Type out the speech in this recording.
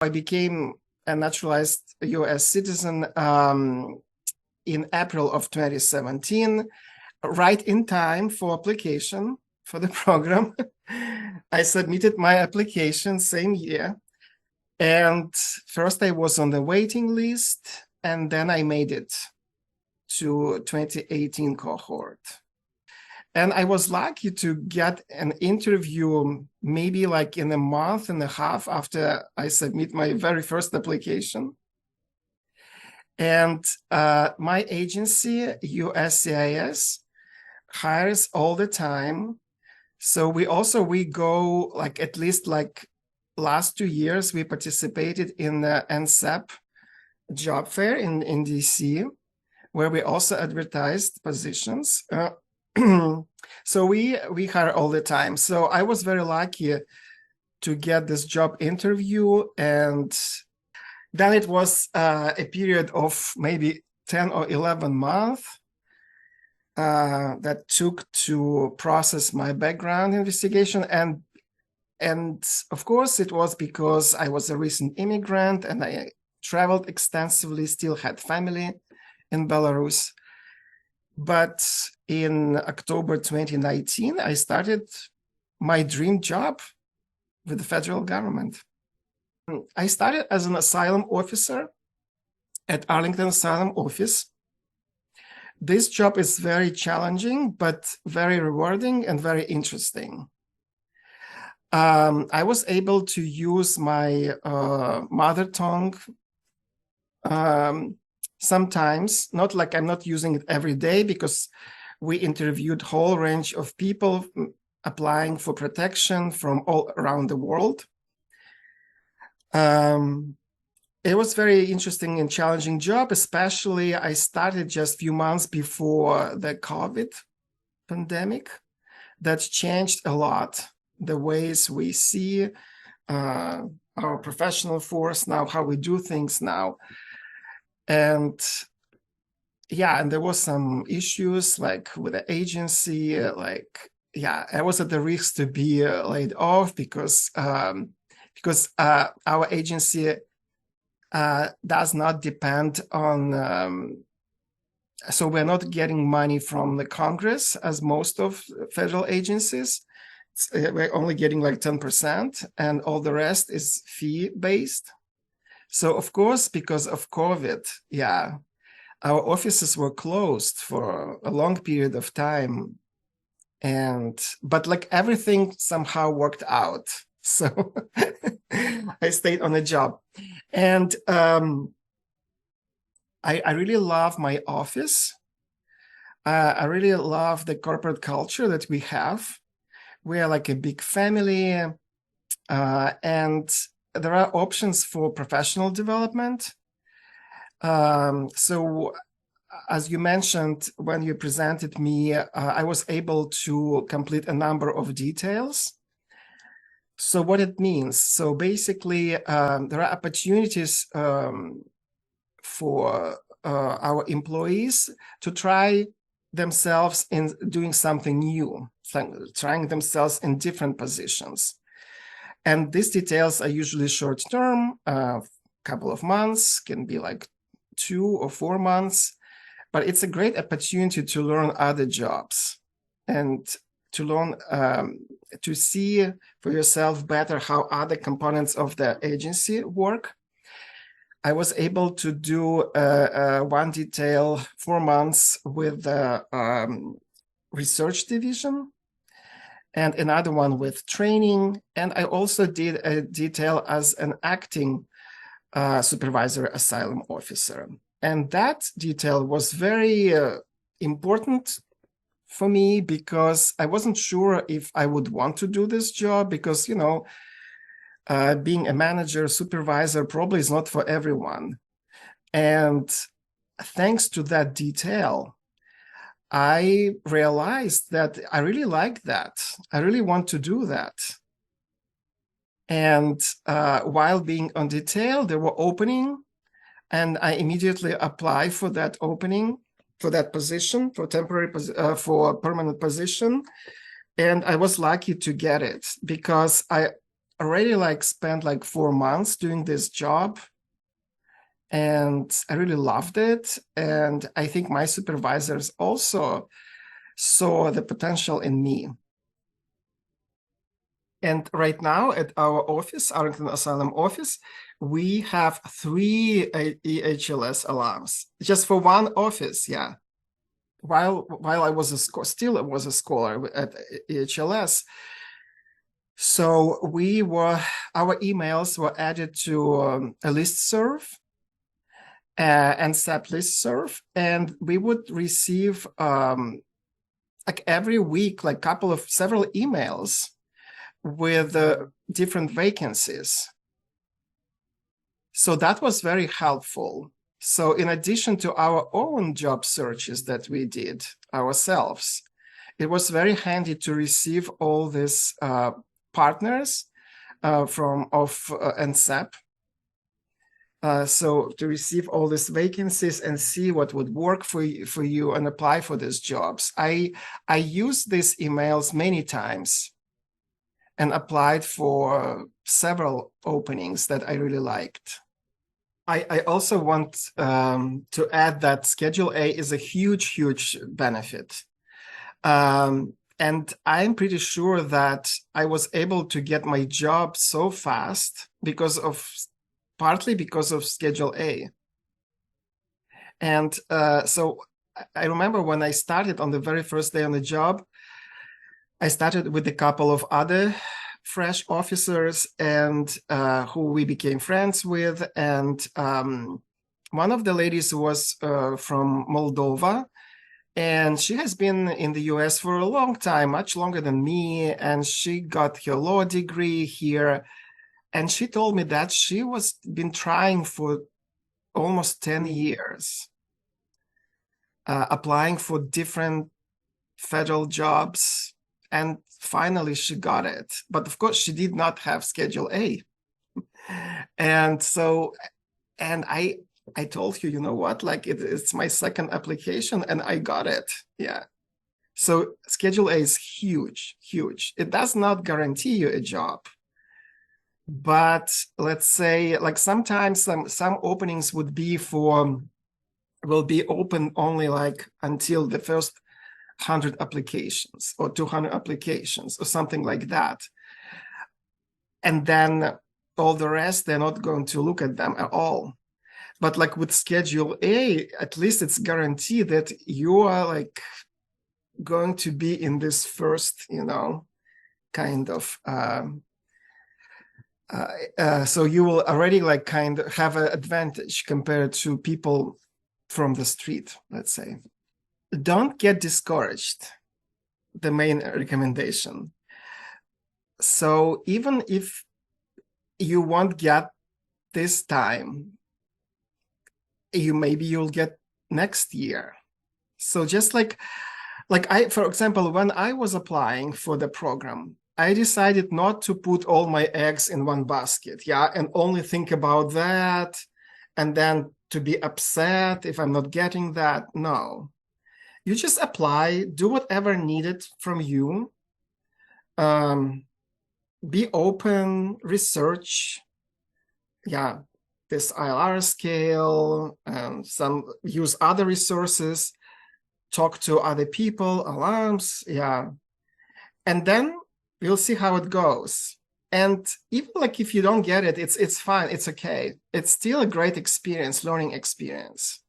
I became a naturalized US citizen in April of 2017, right in time for application for the program. I submitted my application same year. And first I was on the waiting list, and then I made it to 2018 cohort. And I was lucky to get an interview maybe like in a month and a half after I submit my very first application. And my agency, USCIS, hires all the time. So we go like at least like last 2 years, we participated in the NSAP job fair in DC, where we also advertised positions. So we hire all the time. So I was very lucky to get this job interview, and then it was a period of maybe 10 or 11 months that took to process my background investigation. And of course, it was because I was a recent immigrant and I traveled extensively, still had family in Belarus. But in October 2019, I started my dream job with the federal government. I started as an asylum officer at Arlington Asylum Office. This job is very challenging, but very rewarding and very interesting. I was able to use my mother tongue sometimes, not like I'm not using it every day, because we interviewed a whole range of people applying for protection from all around the world. It was very interesting and challenging job, especially I started just a few months before the COVID pandemic. That changed a lot the ways we see our professional force now, how we do things now. And yeah, and there was some issues like with the agency, I was at the risk to be laid off because our agency does not depend on, so we're not getting money from the Congress as most of federal agencies. We're only getting like 10%, and all the rest is fee-based. So of course, because of COVID, our offices were closed for a long period of time. But like everything somehow worked out. So I stayed on the job. And I really love my office. I really love the corporate culture that we have. We are like a big family, and there are options for professional development. So as you mentioned, when you presented me, I was able to complete a number of details. So what it means, so basically there are opportunities for our employees to try themselves in doing something new, trying themselves in different positions. And these details are usually short-term, couple of months, can be like 2 or 4 months, but it's a great opportunity to learn other jobs and to learn, to see for yourself better how other components of the agency work. I was able to do one detail 4 months with the research division, and another one with training. And I also did a detail as an acting supervisor asylum officer. And that detail was very important for me, because I wasn't sure if I would want to do this job, because, you know, being a manager, supervisor probably is not for everyone. And thanks to that detail, I realized that I really like that. I really want to do that. And while being on detail, there were opening, and I immediately applied for that opening, for that position, for for permanent position. And I was lucky to get it, because already like spent like 4 months doing this job, and I really loved it. And I think my supervisors also saw the potential in me. And right now at our office, Arlington Asylum office, we have 3 EHLS alums just for one office. Yeah. While I was still was a scholar at EHLS, so our emails were added to a listserv, and SAP listserv, and we would receive like every week, like several emails with different vacancies. So that was very helpful. So in addition to our own job searches that we did ourselves, it was very handy to receive all these partners from NSAP. So to receive all these vacancies and see what would work for you and apply for these jobs. I used these emails many times and applied for several openings that I really liked. I also want to add that Schedule A is a huge, huge benefit. And I'm pretty sure that I was able to get my job so fast partly because of Schedule A. And so I remember when I started on the very first day on the job, I started with a couple of other fresh officers and who we became friends with. And one of the ladies was from Moldova, and she has been in the US for a long time, much longer than me. And she got her law degree here. And she told me that she was been trying for almost 10 years, applying for different federal jobs. And finally, she got it. But of course, she did not have Schedule A. And so, and I told you, you know what, like it's my second application and I got it. Yeah. So Schedule A is huge, huge. It does not guarantee you a job. But let's say like sometimes some openings will be open only like until the first 100 applications or 200 applications or something like that. And then all the rest, they're not going to look at them at all. But like with Schedule A, at least it's guaranteed that you are like going to be in this first, kind of, so you will already like kind of have an advantage compared to people from the street, let's say. Don't get discouraged, the main recommendation. So even if you won't get this time, you'll get next year. So just like for example, when I was applying for the program, I decided not to put all my eggs in one basket, and only think about that, and then to be upset if I'm not getting that. No, you just apply, do whatever needed from you, be open, research, this ILR scale, use other resources, talk to other people, alums, and then we'll see how it goes. And even like if you don't get it, it's fine, it's okay. It's still a great experience, learning experience.